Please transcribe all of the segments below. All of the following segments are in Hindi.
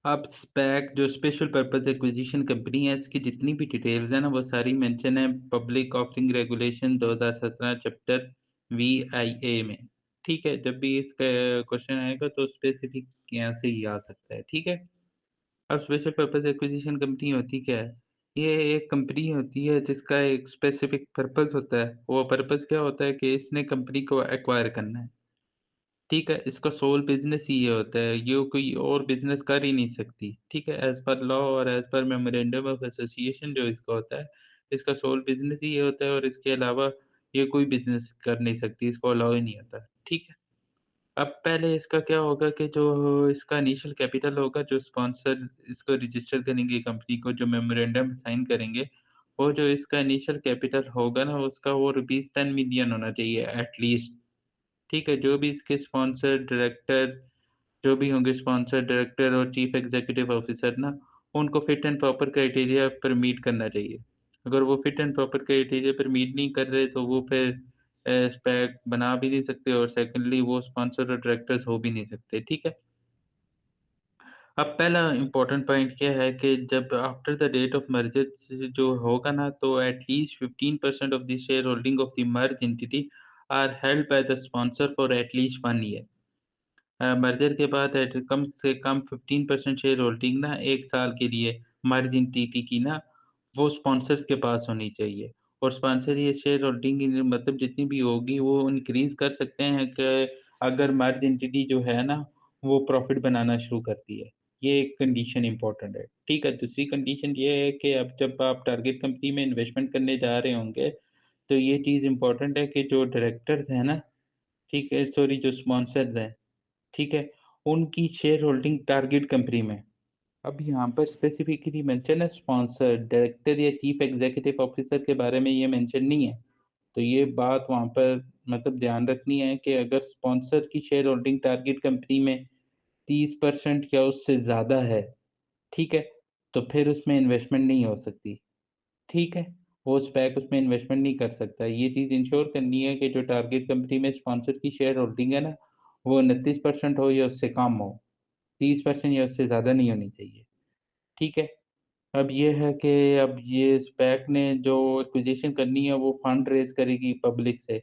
अब स्पैक जो स्पेशल पर्पस एक्विजिशन कंपनी है, इसकी जितनी भी डिटेल्स है ना, वो सारी मेंशन है public offering regulation 2017 chapter VIA में। ठीक है, जब भी इसका क्वेश्चन आएगा तो स्पेसिफिक यहाँ से ही आ सकता है। ठीक है। अब स्पेशल पर्पस एक्विजिशन कंपनी होती क्या है? ये एक कंपनी होती है जिसका एक स्पेसिफिक पर्पस होता है। वो पर्पस क्या होता है कि इसने कंपनी को एक्वायर करना है। ठीक है, इसका सोल बिजनेस ही ये होता है, ये कोई और बिजनेस कर ही नहीं सकती। ठीक है, एज पर लॉ और as per memorandum of association जो इसका होता है, इसका सोल बिजनेस ही ये होता है और इसके अलावा ये कोई बिजनेस कर नहीं सकती, इसको अलाउ ही नहीं होता। ठीक है। अब पहले इसका क्या होगा कि जो इसका इनिशियल कैपिटल होगा, जो स्पॉन्सर इसको रजिस्टर करेंगे कंपनी को, जो मेमोरेंडम साइन करेंगे, वो जो इसका इनिशियल कैपिटल होगा ना, उसका वो रुपीज 10 मिलियन होना चाहिए एटलीस्ट। ठीक है, जो भी इसके स्पॉन्सर डायरेक्टर, जो भी होंगे स्पॉन्सर डायरेक्टर और चीफ एग्जीक्यूटिव ऑफिसर ना, उनको फिट एंड प्रॉपर क्राइटेरिया पर मीट करना चाहिए। अगर वो फिट एंड प्रॉपर क्राइटेरिया पर मीट नहीं कर रहे तो वो फिर स्पैक बना भी नहीं सकते और सेकंडली वो स्पॉन्सर और डायरेक्टर्स हो भी नहीं सकते। ठीक है। अब पहला इम्पोर्टेंट पॉइंट क्या है कि जब after the date of merger जो होगा ना, तो at least 15% of the share holding of the merge entity are held by the sponsor for at least 1 year. Merger के बाद कम से कम 15% शेयर होल्डिंग ना 1 साल के लिए मर्ज एंटिटी की ना, वो स्पॉन्सर्स के पास होनी चाहिए। और स्पॉन्सर ये शेयर होल्डिंग मतलब जितनी भी होगी वो इंक्रीज कर सकते हैं कि अगर मर्ज एंटिटी जो है ना, वो प्रॉफिट बनाना शुरू करती है। ये एक कंडीशन इंपॉर्टेंट है। ठीक है, दूसरी कंडीशन ये है कि अब जब आप टारगेट कंपनी में इन्वेस्टमेंट करने जा रहे होंगे, तो ये चीज़ इंपॉर्टेंट है कि जो डायरेक्टर्स हैं ना, ठीक है, सॉरी, जो स्पॉन्सर्स हैं, ठीक है, उनकी शेयर होल्डिंग टारगेट कंपनी में। अब यहाँ पर स्पेसिफिकली मेंशन है स्पॉन्सर, डायरेक्टर या चीफ एग्जीक्यूटिव ऑफिसर के बारे में ये मेंशन नहीं है। तो ये बात वहाँ पर मतलब ध्यान रखनी है कि अगर स्पॉन्सर की शेयर होल्डिंग टारगेट कंपनी में 30% या उससे ज़्यादा है, ठीक है, तो फिर उसमें इन्वेस्टमेंट नहीं हो सकती। ठीक है, वो स्पैक उसमें इन्वेस्टमेंट नहीं कर सकता। ये चीज़ इंश्योर करनी है कि जो टारगेट कंपनी में स्पॉन्सर की शेयर होल्डिंग है ना, वो 29% हो या उससे कम हो। 30% या उससे ज़्यादा नहीं होनी चाहिए। ठीक है? अब ये है कि अब ये स्पैक ने जो एक्विज़िशन करनी है वो फंड रेज़ करेगी पब्लिक से।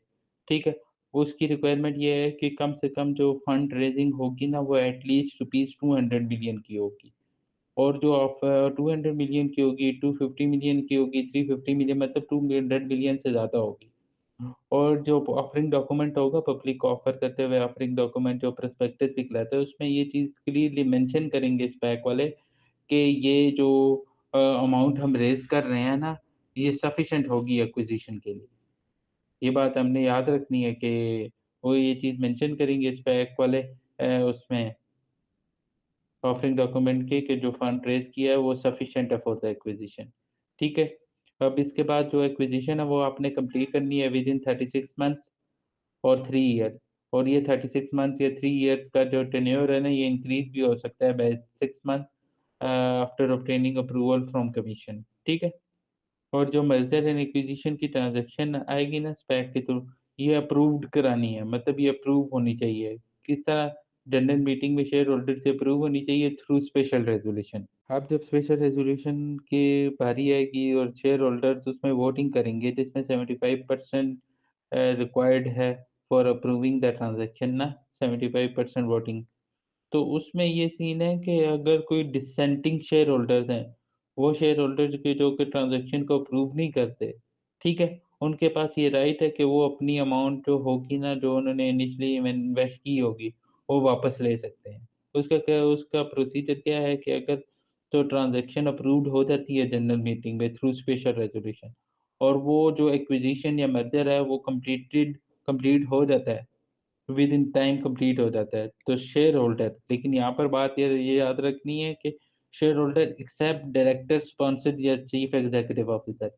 ठीक है? उसकी रिक्वायरमेंट ये है कि कम से कम जो फंड रेज़िंग होगी ना, वो एटलीस्ट रुपीज़ 200 मिलियन की होगी। और जो आप 200 मिलियन की होगी, 250 मिलियन की होगी, 350 मिलियन, मतलब 200 मिलियन से ज़्यादा होगी। और जो ऑफरिंग डॉक्यूमेंट होगा, पब्लिक को ऑफर करते हुए ऑफरिंग डॉक्यूमेंट जो प्रोस्पेक्टस दिखलाता है, उसमें ये चीज़ क्लियरली मेंशन करेंगे स्पैक वाले कि ये जो अमाउंट हम रेज़ कर रहे हैं ना, ये सफिशिएंट होगी एक्विज़िशन के लिए। ये बात हमने याद रखनी है कि वो ये चीज़ मेंशन करेंगे स्पैक वाले उसमें ऑफरिंग डॉक्यूमेंट के कि जो फंड रेज़ किया है वो सफिशिएंट है फॉर द एक्विज़िशन। ठीक है? अब इसके बाद जो एक्विज़िशन है वो आपने कंप्लीट करनी है विदिन 36 मंथ्स और 3 ईयर। और ये 36 मंथ्स या 3 इयर्स का जो टेन्योर है ना, ये इंक्रीज़ भी हो सकता है by 6 month after obtaining approval from commission. ठीक है? और जो मर्जर एंड एक्विजिशन की ट्रांज़ैक्शन आएगी ना स्पैक के थ्रू, ये अप्रूव्ड करानी है, मतलब ये अप्रूव होनी चाहिए। किस तरह? जनरल मीटिंग में शेयर होल्डर से अप्रूव होनी चाहिए थ्रू स्पेशल रेज़ोल्यूशन। अब जब स्पेशल रेज़ोल्यूशन की बारी आएगी और शेयर होल्डर्स उसमें वोटिंग करेंगे, जिसमें 75% रिक्वायर्ड है फॉर अप्रूविंग द ट्रांज़ैक्शन ना, 75% वोटिंग। तो उसमें ये सीन है कि अगर कोई डिसेंटिंग शेयर होल्डर्स हैं, वो शेयर होल्डर्स के जो कि ट्रांज़ैक्शन को अप्रूव नहीं करते, ठीक है? उनके पास ये राइट है कि वो अपनी अमाउंट जो होगी ना, जो उन्होंने इनिशियली इन्वेस्ट की होगी, वो वापस ले सकते हैं। उसका प्रोसीजर क्या है कि अगर तो ट्रांज़ैक्शन अप्रूव्ड हो जाती है जनरल मीटिंग में थ्रू स्पेशल रेज़ोल्यूशन, और वो जो एक्विज़िशन या मर्जर है वो कंप्लीट हो जाता है, विद इन टाइम कंप्लीट हो जाता है। तो शेयर होल्डर, लेकिन यहाँ पर बात ये याद रखनी है कि share holder except director, sponsor या chief executive officer,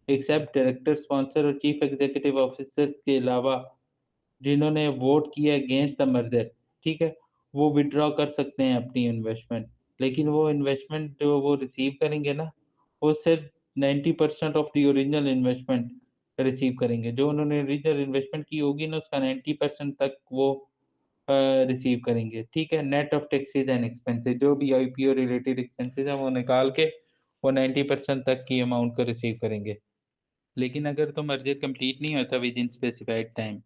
except director, sponsor और चीफ एग्जीक्यूटिव ऑफिसर के अलावा जिन्होंने वोट किया अगेंस्ट द मर्जर, ठीक है? वो विथड्रॉ कर सकते हैं अपनी इन्वेस्टमेंट। लेकिन वो इन्वेस्टमेंट जो वो रिसीव करेंगे ना, वो सिर्फ 90% of the original investment receive करेंगे। जो उन्होंने ओरिजिनल इन्वेस्टमेंट की होगी ना, उसका 90% तक वो रिसीव करेंगे, ठीक है? Net of taxes and expenses जो भी आईपीओ रिलेटेड एक्सपेंसेस हैं, वो निकाल के वो 90% तक की अमाउंट को रिसीव करेंगे। लेकिन अगर तो मर्जर कंप्लीट नहीं होता विद इन स्पेसिफाइड टाइम,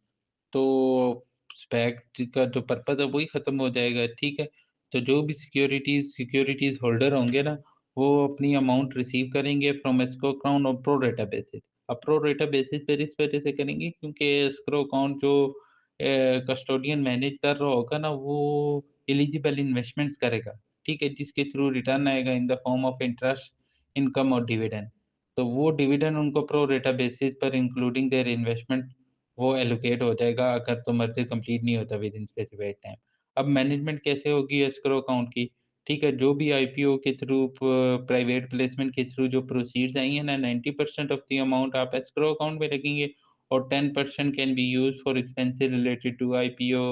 तो स्पैक का जो पर्पज़ है वही ख़त्म हो जाएगा, ठीक है? तो जो भी सिक्योरिटीज़ होल्डर होंगे ना, वो अपनी अमाउंट रिसीव करेंगे from escrow account on pro रेटा बेसिस। अब प्रो रेटा बेसिस पर इस वजह से करेंगे क्योंकि एस्क्रो अकाउंट जो कस्टोडियन मैनेज कर रहा होगा ना, वो एलिजिबल इन्वेस्टमेंट्स करेगा, ठीक है? जिसके थ्रू रिटर्न आएगा in the form of interest, income और डिविडेंड। तो वो डिविडेंड उनको प्रो रेटा बेसिस पर इंक्लूडिंग देयर इन्वेस्टमेंट वो एलोकेट हो जाएगा अगर तो मर्जर कंप्लीट नहीं होता विद इन स्पेसिफाइड टाइम। अब मैनेजमेंट कैसे होगी एस्क्रो अकाउंट की? ठीक है, जो भी आईपीओ के थ्रू प्राइवेट प्लेसमेंट के थ्रू जो प्रोसीड्स आई हैं ना, 90% ऑफ द अमाउंट आप एस्क्रो अकाउंट में रखेंगे और 10% can be used for expenses related to IPO,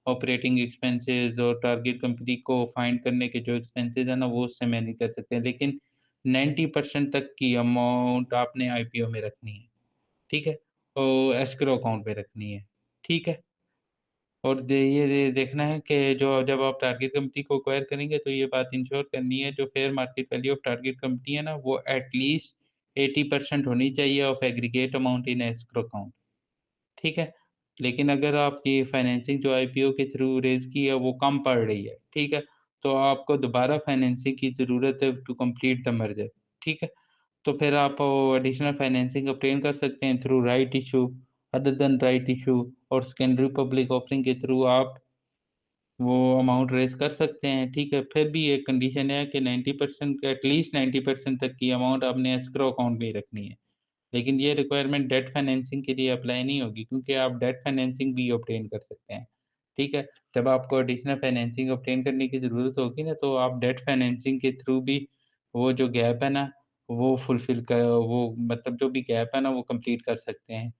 operating expenses और टारगेट कंपनी को फाइंड करने के जो एक्सपेंसेस हैं ना, वो उससे मैनेज कर सकते हैं। लेकिन 90% तक की अमाउंट आपने आईपीओ में रखनी है, ठीक है? तो एस्क्रो अकाउंट में रखनी है, ठीक है? और ये देखना है कि जो जब आप टारगेट कंपनी को एक्वायर करेंगे तो ये बात इंश्योर करनी है जो fair market value of target company है ना, वो एटलीस्ट 80% होनी चाहिए of aggregate amount in escrow account, ठीक है? लेकिन अगर आपकी फाइनेंसिंग जो आईपीओ के थ्रू रेज़ की है वो कम पड़ रही है, ठीक है? तो आपको दोबारा फाइनेंसिंग की ज़रूरत है टू कंप्लीट द मर्जर, ठीक है? तो फिर आप एडिशनल फाइनेंसिंग ऑब्टेन कर सकते हैं through right issue, other than right issue और सेकेंडरी पब्लिक ऑफरिंग के थ्रू आप वो अमाउंट रेज़ कर सकते हैं, ठीक है? फिर भी एक कंडीशन है कि 90% एटलीस्ट 90% तक की अमाउंट आपने एस्क्रो अकाउंट में ही रखनी है। लेकिन ये रिक्वायरमेंट डेट फाइनेंसिंग के लिए अप्लाई नहीं होगी क्योंकि आप डेट फाइनेंसिंग भी ऑब्टेन कर सकते हैं, ठीक है? जब आपको एडिशनल फाइनेंसिंग ऑब्टेन करने की ज़रूरत होगी ना, तो आप डेट फाइनेंसिंग के थ्रू भी वो जो गैप है ना, वो फुलफ़िल कर वो मतलब जो भी गैप है ना, वो कंप्लीट कर सकते हैं।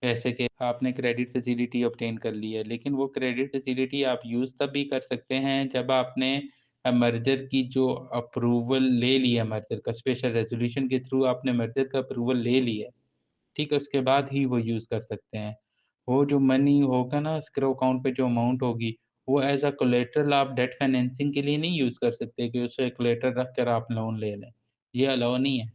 जैसे कि आपने क्रेडिट फैसिलिटी ऑब्टेन कर ली है, लेकिन वो क्रेडिट फैसिलिटी आप यूज़ तब भी कर सकते हैं जब आपने मर्जर की जो अप्रूवल ले लिया मर्जर का स्पेशल रेज़ोल्यूशन के थ्रू आपने मर्जर का अप्रूवल ले लिया है। ठीक है, उसके बाद ही वो यूज़ कर सकते हैं। वो जो मनी होगा ना एस्क्रो अकाउंट पे जो अमाउंट होगी, वो एज़ अ कोलेटरल आप डेट फाइनेंसिंग के लिए नहीं यूज़ कर सकते कि उसे कोलेटरल रख कर आप लोन ले लें। ये अलाउ नहीं है।